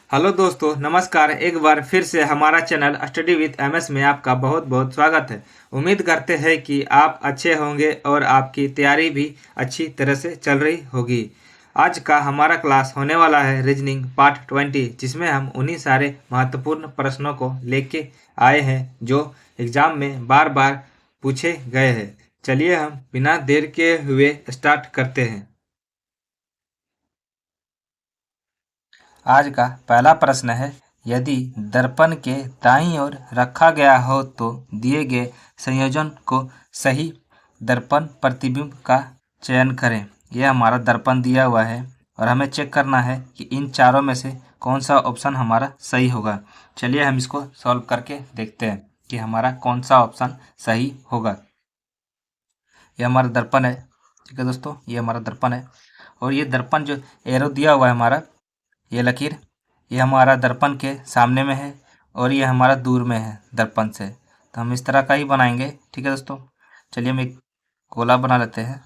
Hello दोस्तों, नमस्कार। एक बार फिर से हमारा चैनल स्टडी विद एमएस में आपका बहुत बहुत स्वागत है। उम्मीद करते हैं कि आप अच्छे होंगे और आपकी तैयारी भी अच्छी तरह से चल रही होगी। आज का हमारा क्लास होने वाला है रीजनिंग पार्ट 20, जिसमें हम उन्हीं सारे महत्वपूर्ण प्रश्नों को लेके आए हैं जो एग्जाम में बार बार पूछे गए हैं। चलिए हम बिना देर के हुए स्टार्ट करते हैं। आज का पहला प्रश्न है, यदि दर्पण के दाईं ओर रखा गया हो तो दिए गए संयोजन को सही दर्पण प्रतिबिंब का चयन करें। यह हमारा दर्पण दिया हुआ है और हमें चेक करना है कि इन चारों में से कौन सा ऑप्शन हमारा सही होगा। चलिए हम इसको सॉल्व करके देखते हैं कि हमारा कौन सा ऑप्शन सही होगा। यह हमारा दर्पण है, ठीक है दोस्तों, ये हमारा दर्पण है और ये दर्पण जो एरो दिया हुआ है हमारा, ये लकीर, ये हमारा दर्पण के सामने में है और ये हमारा दूर में है दर्पण से। तो हम इस तरह का ही बनाएंगे, ठीक है दोस्तों। चलिए हम एक गोला बना लेते हैं।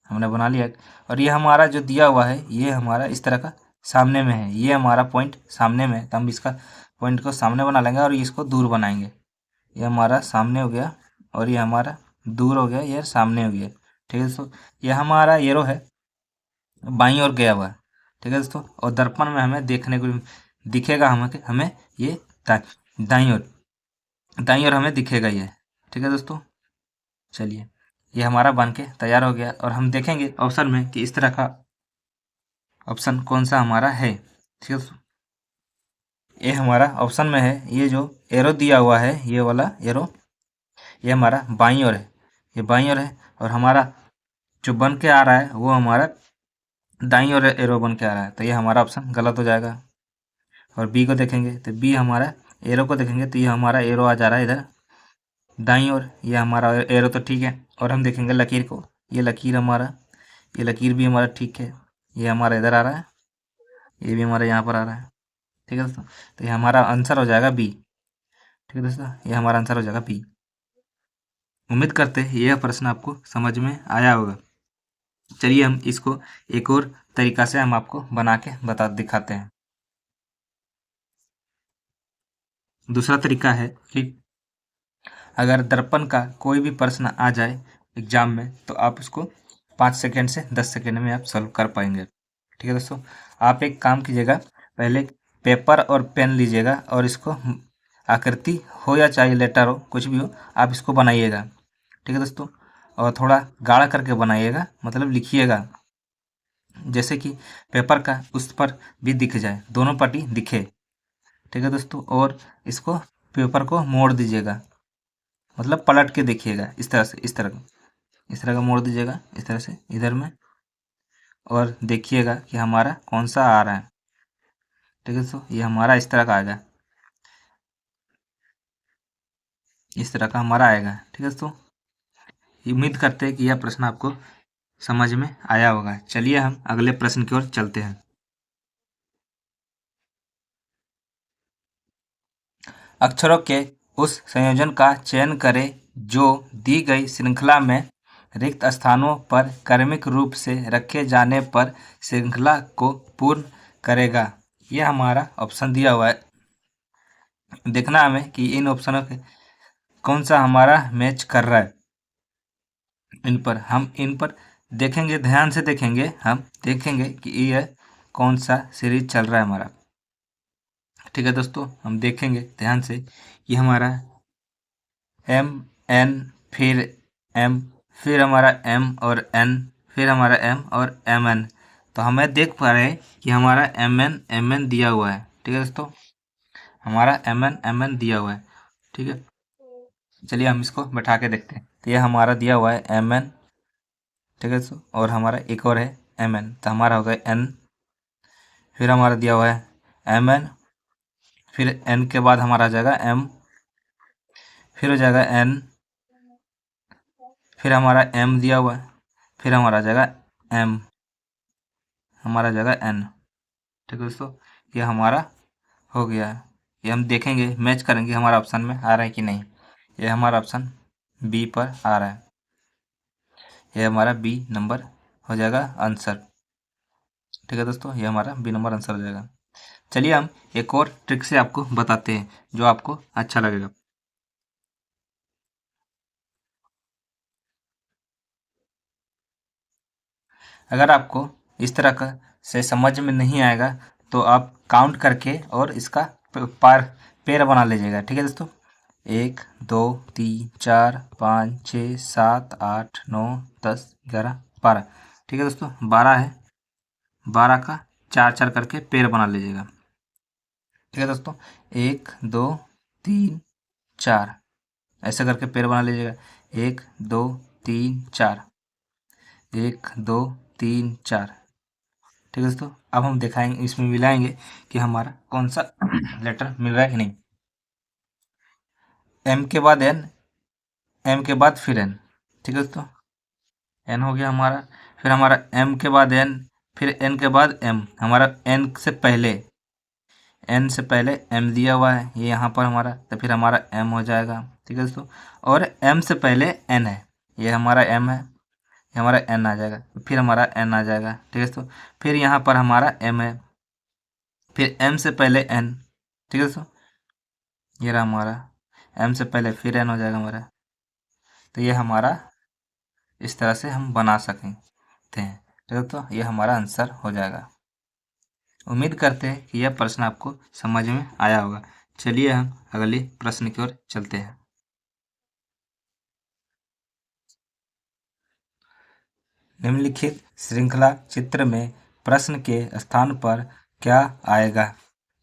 हमने बना लिया और ये हमारा जो दिया हुआ है ये हमारा इस तरह का सामने में है, ये हमारा पॉइंट सामने में है। तो हम इसका पॉइंट को सामने बना लेंगे और इसको दूर बनाएंगे। ये हमारा सामने हो गया और ये हमारा दूर हो गया, ये सामने हो गया, ठीक है दोस्तों। ये हमारा एरो है, बाईं ओर गया हुआ है, ठीक है दोस्तों। और दर्पण में हमें देखने को दिखेगा, हमें ये दाईं ओर हमें दिखेगा ये, ठीक है दोस्तों। चलिए ये हमारा बन के तैयार हो गया और हम देखेंगे ऑप्शन में कि इस तरह का ऑप्शन कौन सा हमारा है, ठीक है दोस्तों। ये हमारा ऑप्शन में है, ये जो एरो दिया हुआ है, ये वाला एरो, ये हमारा बाईं ओर है, ये बाईं ओर है और हमारा जो बन के आ रहा है वो हमारा दाईं ओर एरो बन के आ रहा है। तो ये हमारा ऑप्शन गलत हो जाएगा। और बी को देखेंगे तो बी हमारा एरो को देखेंगे तो ये हमारा एरो आ जा रहा है इधर दाईं ओर, ये हमारा एरो तो ठीक है। और हम देखेंगे लकीर को, ये लकीर हमारा, ये लकीर भी हमारा ठीक है, ये हमारा इधर आ रहा है, ये भी हमारा यहाँ पर आ रहा है, ठीक है दोस्तों। तो ये हमारा आंसर हो जाएगा बी, ठीक है दोस्तों, ये हमारा आंसर हो जाएगा बी। उम्मीद करते हैं यह प्रश्न आपको समझ में आया होगा। चलिए हम इसको एक और तरीका से हम आपको बना के बता दिखाते हैं। दूसरा तरीका है कि अगर दर्पण का कोई भी प्रश्न आ जाए एग्जाम में तो आप उसको 5 सेकेंड से 10 सेकेंड में आप सॉल्व कर पाएंगे, ठीक है दोस्तों। आप एक काम कीजिएगा, पहले पेपर और पेन लीजिएगा और इसको आकृति हो या चाहे लेटर हो, कुछ भी हो, आप इसको बनाइएगा, ठीक है दोस्तों। और थोड़ा गाढ़ा करके बनाइएगा, मतलब लिखिएगा जैसे कि पेपर का उस पर भी दिख जाए, दोनों पट्टी दिखे, ठीक है दोस्तों। और इसको पेपर को मोड़ दीजिएगा, मतलब पलट के देखिएगा इस तरह से, इस तरह का मोड़ दीजिएगा इस तरह से इधर में और देखिएगा कि हमारा कौन सा आ रहा है, ठीक है दोस्तों। ये हमारा इस तरह का आएगा, इस तरह का हमारा आएगा, ठीक है दोस्तों। उम्मीद करते हैं कि यह प्रश्न आपको समझ में आया होगा। चलिए हम अगले प्रश्न की ओर चलते हैं। अक्षरों के उस संयोजन का चयन करें जो दी गई श्रृंखला में रिक्त स्थानों पर क्रमिक रूप से रखे जाने पर श्रृंखला को पूर्ण करेगा। यह हमारा ऑप्शन दिया हुआ है। देखना हमें कि इन ऑप्शनों के कौन सा हमारा मैच कर रहा है। हम इन पर देखेंगे, ध्यान से देखेंगे, हम देखेंगे कि यह कौन सा सीरीज चल रहा है हमारा, ठीक है दोस्तों। हम देखेंगे ध्यान से कि हमारा एम एन फिर एम, फिर हमारा एम और एन, फिर हमारा एम और एम एन। तो हमें देख पा रहे हैं कि हमारा एम एन दिया हुआ है, ठीक है दोस्तों, हमारा एम एन दिया हुआ है, ठीक है। चलिए हम इसको बैठा के देखते हैं। तो ये हमारा दिया हुआ है एम एन, ठीक है दोस्तों, और हमारा एक और है एम एन, तो हमारा हो गया एन, फिर हमारा दिया हुआ है एम एन, फिर एन के बाद हमारा आ जाएगा एम, फिर हो जाएगा एन, फिर हमारा एम दिया हुआ है, फिर हमारा आ जाएगा एम, हमारा आ जाएगा एन, ठीक है दोस्तों। ये हमारा हो गया है। ये हम देखेंगे, मैच करेंगे हमारा ऑप्शन में आ रहा है कि नहीं। ये हमारा ऑप्शन बी पर आ रहा है, ये हमारा बी नंबर हो जाएगा आंसर, ठीक है दोस्तों, ये हमारा बी नंबर आंसर हो जाएगा। चलिए हम एक और ट्रिक से आपको बताते हैं जो आपको अच्छा लगेगा। अगर आपको इस तरह का से समझ में नहीं आएगा तो आप काउंट करके और इसका पार पेड़ बना लीजिएगा। ठीक है दोस्तों, 1 2 3 4 5 6 7 8 9 10 11 12। ठीक है दोस्तों, 12 है, 12 का 4 4 करके पेड़ बना लीजिएगा। ठीक है दोस्तों, 1 2 3 4 ऐसे करके पेड़ बना लीजिएगा। 1 2 3 4, 1 2 3 4। ठीक है दोस्तों, अब हम दिखाएंगे, इसमें मिलाएंगे कि हमारा कौन सा लेटर मिल रहा है कि नहीं। एम के बाद एन, एम के बाद फिर एन। ठीक है दोस्तों, एन हो गया हमारा, फिर हमारा एम के बाद एन, फिर एन के बाद एम। हमारा एन से पहले, एन से पहले एम दिया हुआ है, ये यहाँ पर हमारा, तो फिर हमारा एम हो जाएगा। ठीक है दोस्तों, और एम से पहले एन है, ये हमारा एम है, ये हमारा एन आ जाएगा, फिर हमारा एन आ जाएगा। ठीक है दोस्तों, फिर यहाँ पर हमारा एम है, फिर एम से पहले एन। ठीक है दोस्तों, ये रहा हमारा, एम से पहले फिर एन हो जाएगा हमारा। तो ये हमारा इस तरह से हम बना सकें थे। ठीक है दोस्तों, ये हमारा आंसर हो जाएगा। उम्मीद करते हैं कि यह प्रश्न आपको समझ में आया होगा। चलिए हम अगले प्रश्न की ओर चलते हैं। निम्नलिखित श्रृंखला चित्र में प्रश्न के स्थान पर क्या आएगा?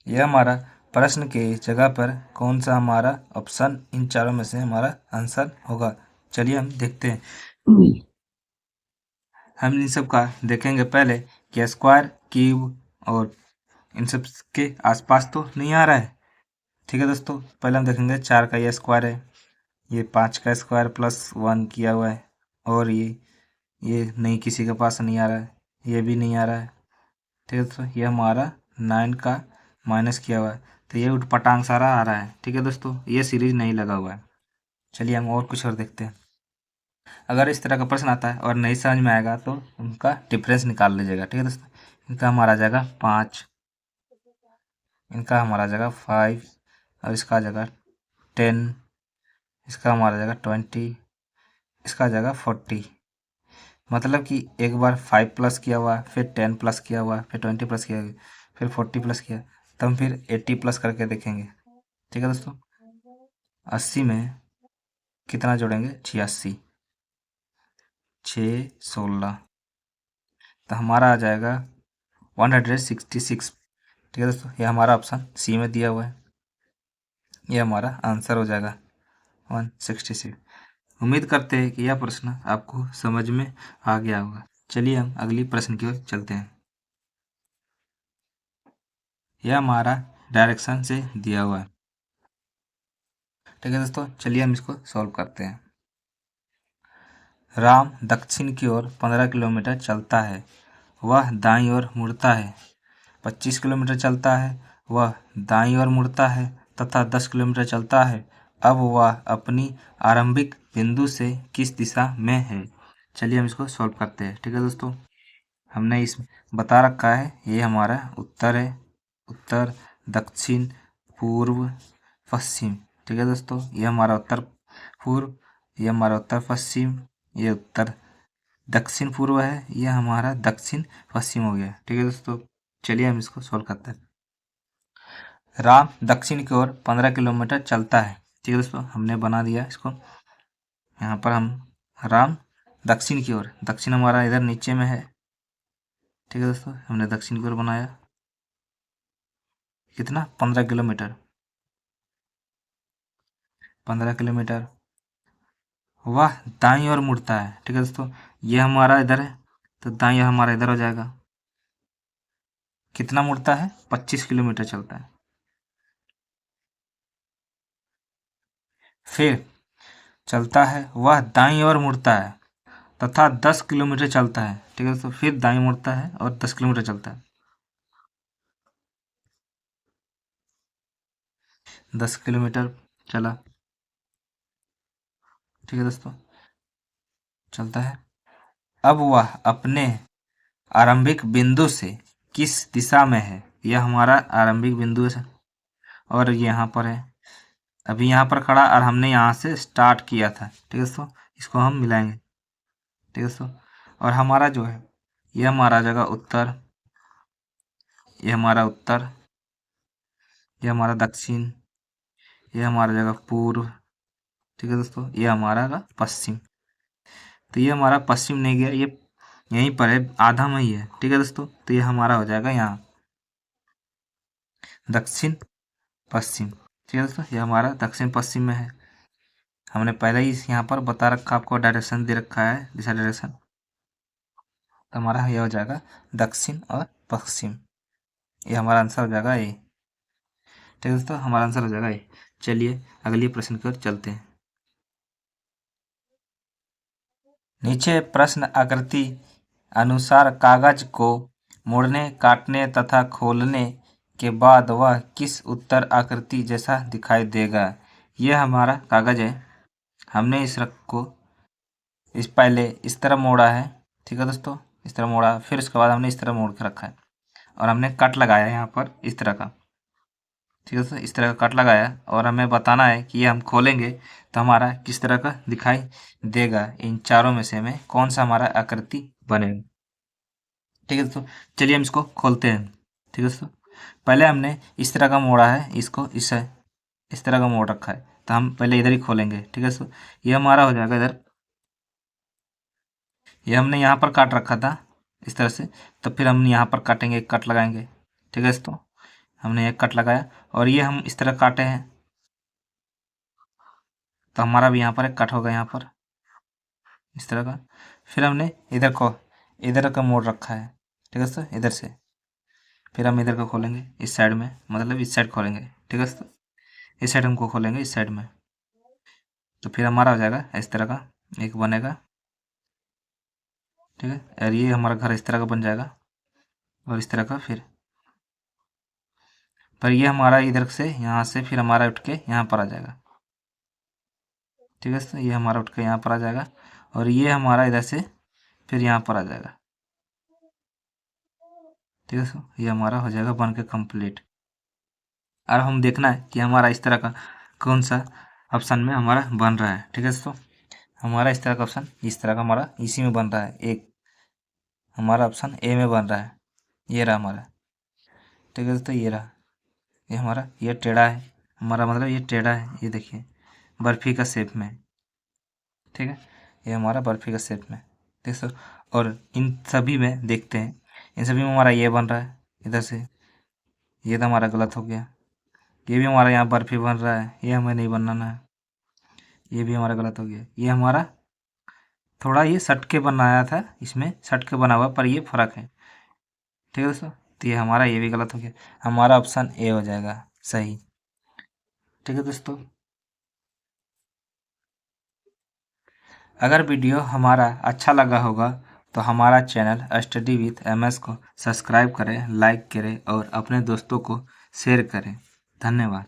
यह हमारा प्रश्न के जगह पर कौन सा हमारा ऑप्शन इन चारों में से हमारा आंसर होगा। चलिए हम देखते हैं। हम इन सब का देखेंगे पहले कि स्क्वायर, क्यूब और इन सब के आसपास तो नहीं आ रहा है। ठीक है दोस्तों, पहले हम देखेंगे 4 का ये स्क्वायर है, ये 5 का स्क्वायर प्लस 1 किया हुआ है, और ये नहीं, किसी के पास नहीं आ रहा है, ये भी नहीं आ रहा है। ठीक है दोस्तों, ये हमारा 9 का माइनस किया हुआ है, तो ये उठपटांग सारा आ रहा है। ठीक है दोस्तों, ये सीरीज नहीं लगा हुआ है। चलिए हम और कुछ और देखते हैं। अगर इस तरह का प्रश्न आता है और नहीं समझ में आएगा तो उनका डिफरेंस निकाल लीजिएगा। ठीक है दोस्तों, इनका हमारा आ जाएगा 5, इनका हमारा आ जाएगा 5, और इसका आ जाएगा 10, इसका हमारा आ जाएगा 20, इसका आ जाएगा 40। मतलब कि एक बार 5 प्लस किया हुआ, फिर 10 प्लस किया हुआ, फिर 20 प्लस किया, फिर 40 प्लस किया, तब हम फिर 80 प्लस करके देखेंगे। ठीक है दोस्तों, 80 में कितना जोड़ेंगे? 86, 6 16, तो हमारा आ जाएगा 166। ठीक है दोस्तों, ये हमारा ऑप्शन सी में दिया हुआ है, ये हमारा आंसर हो जाएगा 166। उम्मीद करते हैं कि यह प्रश्न आपको समझ में आ गया होगा। चलिए हम अगली प्रश्न की ओर चलते हैं। यह हमारा डायरेक्शन से दिया हुआ है। ठीक है दोस्तों, चलिए हम इसको सॉल्व करते हैं। राम दक्षिण की ओर 15 किलोमीटर चलता है, वह दाईं ओर मुड़ता है। 25 किलोमीटर चलता है, वह दाईं ओर मुड़ता है तथा 10 किलोमीटर चलता है। अब वह अपनी आरंभिक बिंदु से किस दिशा में है? चलिए हम इसको सॉल्व करते हैं। ठीक है दोस्तों, हमने इस बता रखा है, ये हमारा उत्तर है, उत्तर, दक्षिण, पूर्व, पश्चिम। ठीक है दोस्तों, ये हमारा उत्तर पूर्व, ये हमारा उत्तर पश्चिम, ये उत्तर दक्षिण पूर्व है, ये हमारा दक्षिण पश्चिम हो गया। ठीक है दोस्तों, चलिए हम इसको सॉल्व करते हैं। राम दक्षिण की ओर 15 किलोमीटर चलता है। ठीक है दोस्तों, हमने बना दिया इसको। यहाँ पर हम राम दक्षिण की ओर, दक्षिण हमारा इधर नीचे में है। ठीक है दोस्तों, हमने दक्षिण की ओर बनाया, कितना? 15 किलोमीटर, 15 किलोमीटर। वह दाईं ओर मुड़ता है। ठीक है दोस्तों, ये हमारा इधर है, तो दाईं हमारा इधर हो जाएगा। कितना मुड़ता है? 25 किलोमीटर चलता है। फिर चलता है, वह दाईं ओर मुड़ता है तथा 10 किलोमीटर चलता है। ठीक है दोस्तों, फिर दाईं मुड़ता है और 10 किलोमीटर चलता है। 10 किलोमीटर चला। ठीक है दोस्तों, चलता है। अब वह अपने आरंभिक बिंदु से किस दिशा में है? यह हमारा आरंभिक बिंदु है और यहाँ पर है, अभी यहाँ पर खड़ा और हमने यहाँ से स्टार्ट किया था। ठीक है दोस्तों, इसको हम मिलाएंगे। ठीक है दोस्तों, और हमारा जो है ये हमारा जगह उत्तर, ये हमारा उत्तर, ये हमारा दक्षिण, ये हमारा जगह पूर्व। ठीक है दोस्तों, ये हमारा का पश्चिम। तो ये हमारा पश्चिम नहीं गया, ये यहीं पर है, आधा में ही है। ठीक है दोस्तों, तो ये हमारा हो जाएगा यहाँ दक्षिण पश्चिम। ठीक है दोस्तों, ये हमारा दक्षिण पश्चिम में है। हमने पहले ही यहाँ पर बता रखा, आपको डायरेक्शन दे रखा है, दिशा डायरेक्शन। तो हमारा यह हो जाएगा दक्षिण और पश्चिम। ये हमारा आंसर हो जाएगा ए। ठीक है दोस्तों, हमारा आंसर हो जाएगा ए। चलिए अगले प्रश्न की ओर चलते हैं। नीचे प्रश्न आकृति अनुसार कागज को मोड़ने, काटने तथा खोलने के बाद वह किस उत्तर आकृति जैसा दिखाई देगा। यह हमारा कागज है, हमने इस रख को इस पहले इस तरह मोड़ा है। ठीक है दोस्तों, इस तरह मोड़ा, फिर उसके बाद हमने इस तरह मोड़ के रखा है और हमने कट लगाया यहाँ पर इस तरह का। ठीक है दोस्तों, इस तरह का कट लगाया और हमें बताना है कि ये हम खोलेंगे तो हमारा किस तरह का दिखाई देगा। इन चारों में से हमें कौन सा हमारा आकृति बनेगा। ठीक है दोस्तों, चलिए हम इसको खोलते हैं। ठीक है दोस्तों, पहले हमने इस तरह का मोड़ा है, इसको इस तरह का मोड़ रखा है, तो हम पहले इधर ही खोलेंगे। ठीक है दोस्तों, ये हमारा हो जाएगा इधर, ये हमने यहाँ पर काट रखा था इस तरह से, तो फिर हम यहाँ पर काटेंगे, कट लगाएंगे। ठीक है दोस्तों, हमने एक कट लगाया और ये हम इस तरह काटे हैं, तो हमारा भी यहाँ पर एक कट होगा यहाँ पर इस तरह का। फिर हमने इधर का मोड़ रखा है। ठीक है दोस्तों, इधर से फिर हम इधर को खोलेंगे इस साइड में, मतलब इस साइड खोलेंगे। ठीक है दोस्तों, इस साइड हमको खोलेंगे इस साइड में, तो फिर हमारा हो जाएगा इस तरह का एक बनेगा। ठीक है, और ये हमारा घर इस तरह का बन जाएगा और इस तरह का। फिर पर ये हमारा इधर से यहाँ से फिर हमारा उठ के यहाँ पर आ जाएगा। ठीक है दोस्तों, ये हमारा उठ के यहाँ पर आ जाएगा और ये हमारा इधर से फिर यहाँ पर आ जाएगा। ठीक है दोस्तों, ये हमारा हो जाएगा बन के कम्प्लीट। और हम देखना है कि हमारा इस तरह का कौन सा ऑप्शन में हमारा बन रहा है। ठीक है दोस्तों, हमारा इस तरह का ऑप्शन इस तरह का हमारा इसी में बन रहा है, एक हमारा ऑप्शन ए में बन रहा है, ये रहा हमारा। ठीक है दोस्तों, ये रहा, ये हमारा ये टेढ़ा है, हमारा मतलब ये टेढ़ा है, ये देखिए बर्फी का शेप में। ठीक है, ये हमारा बर्फी का शेप में। ठीक है, और इन सभी में देखते हैं, इन सभी में हमारा ये बन रहा है इधर से, ये तो हमारा गलत हो गया। ये भी हमारा यहाँ बर्फी बन रहा है, ये हमें नहीं बनाना है, ये भी हमारा गलत हो गया। ये हमारा थोड़ा ये सट के बनाया था, इसमें सट के बना हुआ, पर ये फर्क है। ठीक है दोस्तों, तो ये हमारा ये भी गलत हो गया, हमारा ऑप्शन ए हो जाएगा सही। ठीक है दोस्तों, अगर वीडियो हमारा अच्छा लगा होगा तो हमारा चैनल स्टडी विथ MS को सब्सक्राइब करें, लाइक करें और अपने दोस्तों को शेयर करें। धन्यवाद।